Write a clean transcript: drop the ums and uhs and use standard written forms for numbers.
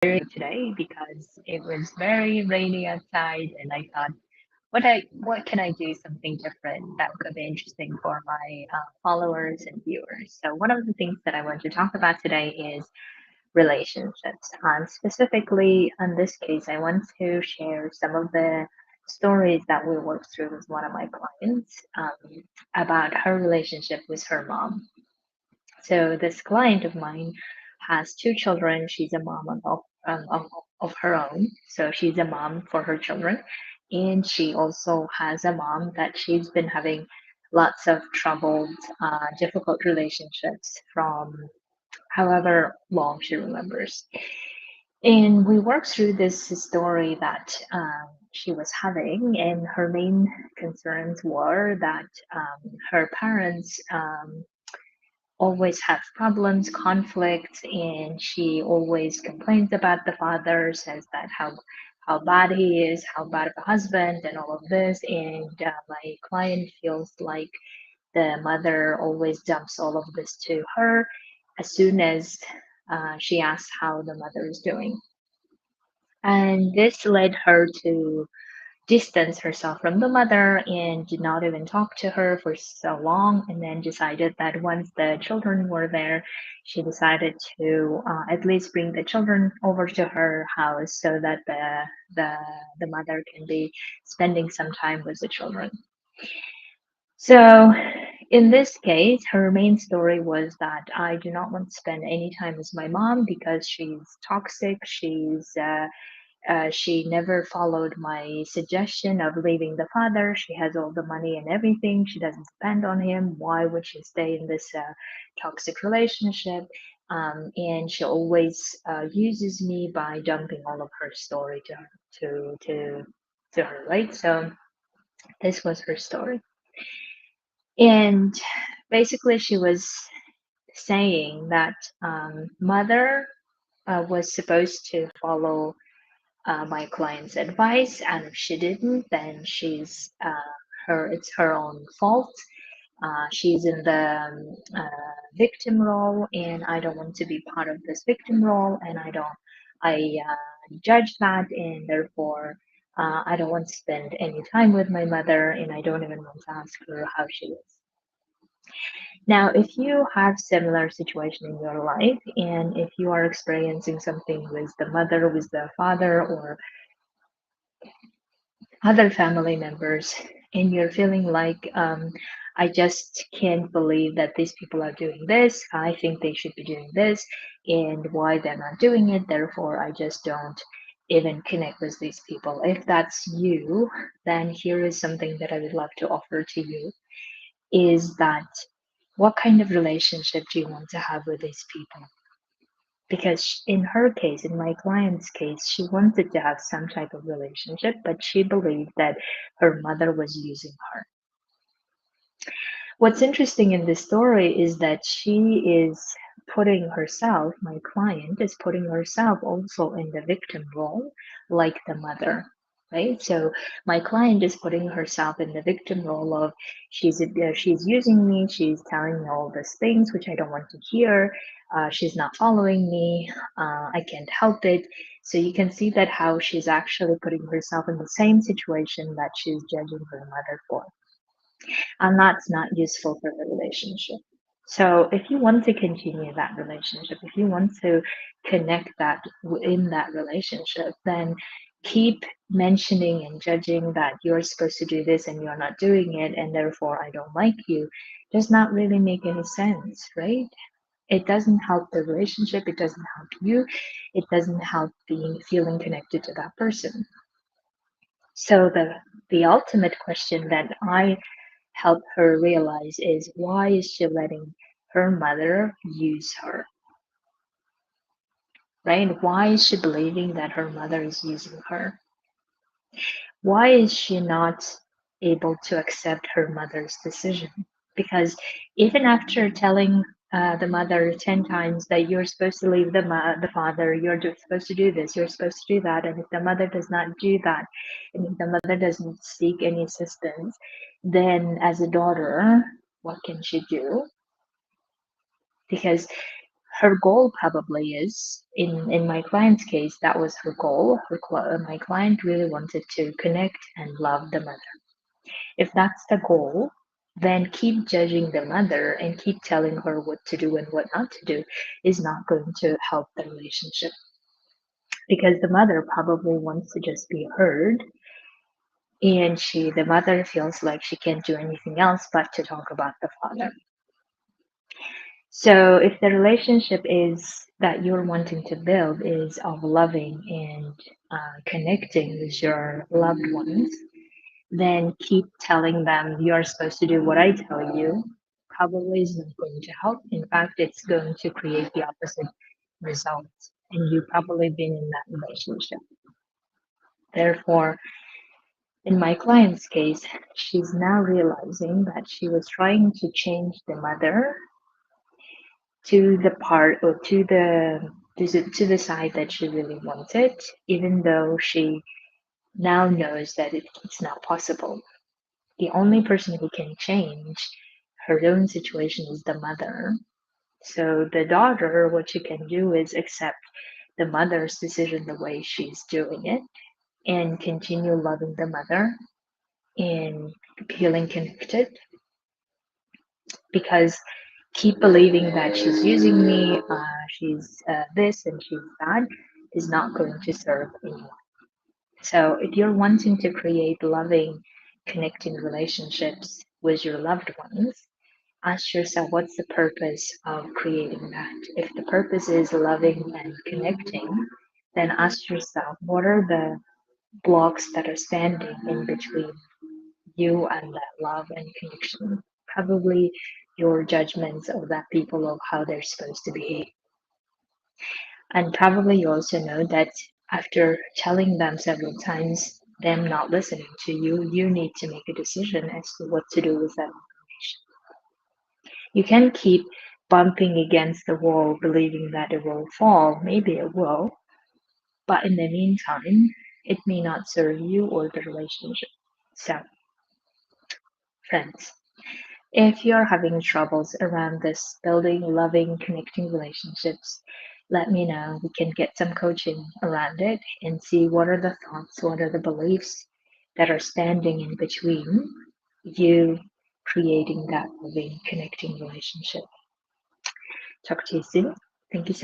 Today because it was very rainy outside, and I thought, what can I do something different that could be interesting for my followers and viewers? So one of the things that I want to talk about today is relationships. Specifically, in this case, I want to share some of the stories that we worked through with one of my clients about her relationship with her mom. So this client of mine has two children. She's a mom of her own. So she's a mom for her children. And she also has a mom that she's been having lots of troubled, difficult relationships from however long she remembers. And we worked through this story that she was having, and her main concerns were that her parents always have problems, conflicts, and she always complains about the father, says that how bad he is, how bad of a husband, and all of this. And my client feels like the mother always dumps all of this to her as soon as she asks how the mother is doing. And this led her to distance herself from the mother and did not even talk to her for so long, and then decided that once the children were there, she decided to at least bring the children over to her house so that the the mother can be spending some time with the children. So in this case, her main story was that I do not want to spend any time with my mom because she's toxic. She never followed my suggestion of leaving the father. She has all the money and everything. She doesn't depend on him. Why would she stay in this toxic relationship? And she always uses me by dumping all of her story to her, to her, right? So this was her story, and basically she was saying that mother was supposed to follow my client's advice, and if she didn't, then she's her it's her own fault. She's in the victim role, and I don't want to be part of this victim role, and I judge that, and therefore I don't want to spend any time with my mother, and I don't even want to ask her how she is. Now, if you have similar situation in your life, and if you are experiencing something with the mother, with the father, or other family members, and you're feeling like, I just can't believe that these people are doing this. I think they should be doing this, and why they're not doing it. Therefore, I just don't even connect with these people. If that's you, then here is something that I would love to offer to you is that what kind of relationship do you want to have with these people? Because in her case, in my client's case, she wanted to have some type of relationship, but she believed that her mother was using her. What's interesting in this story is that she is putting herself, my client is putting herself also in the victim role, like the mother. Right, so my client is putting herself in the victim role of she's using me, she's telling me all these things which I don't want to hear. She's not following me. I can't help it. So you can see that how she's actually putting herself in the same situation that she's judging her mother for, and that's not useful for the relationship. So if you want to continue that relationship, if you want to connect that in that relationship, then keep mentioning and judging that you're supposed to do this and you're not doing it, and therefore I don't like you, does not really make any sense, right? It doesn't help the relationship, it doesn't help you, it doesn't help being feeling connected to that person. So the ultimate question that I help her realize is, why is she letting her mother use her, right? Why is she believing that her mother is using her? Why is she not able to accept her mother's decision? Because even after telling the mother 10 times that you're supposed to leave the father, you're supposed to do this, you're supposed to do that, and if the mother does not do that, and if the mother doesn't seek any assistance, then as a daughter, what can she do? Because her goal probably is in my client's case, that was her goal. My client really wanted to connect and love the mother. If that's the goal, then keep judging the mother and keep telling her what to do and what not to do is not going to help the relationship, because the mother probably wants to just be heard, and the mother feels like she can't do anything else but to talk about the father. So if the relationship is that you're wanting to build is of loving and connecting with your loved ones, then keep telling them you're supposed to do what I tell you probably is not going to help. In fact, it's going to create the opposite result. And you've probably been in that relationship. Therefore, in my client's case, she's now realizing that she was trying to change the mother to the part or to the side that she really wanted, even though she now knows that it's not possible. The only person who can change her own situation is the mother. So the daughter, what she can do is accept the mother's decision the way she's doing it and continue loving the mother and feeling connected, because keep believing that she's using me, she's this and she's that is not going to serve anyone. So if you're wanting to create loving, connecting relationships with your loved ones, ask yourself what's the purpose of creating that. If the purpose is loving and connecting, then ask yourself what are the blocks that are standing in between you and that love and connection. Probably your judgments of that people of how they're supposed to behave. And probably you also know that after telling them several times, them not listening to you, you need to make a decision as to what to do with that information. You can keep bumping against the wall, believing that it will fall. Maybe it will, but in the meantime, it may not serve you or the relationship. So, friends, if you're having troubles around this building, loving, connecting relationships, let me know. We can get some coaching around it and see what are the thoughts, what are the beliefs that are standing in between you creating that loving, connecting relationship. Talk to you soon. Thank you so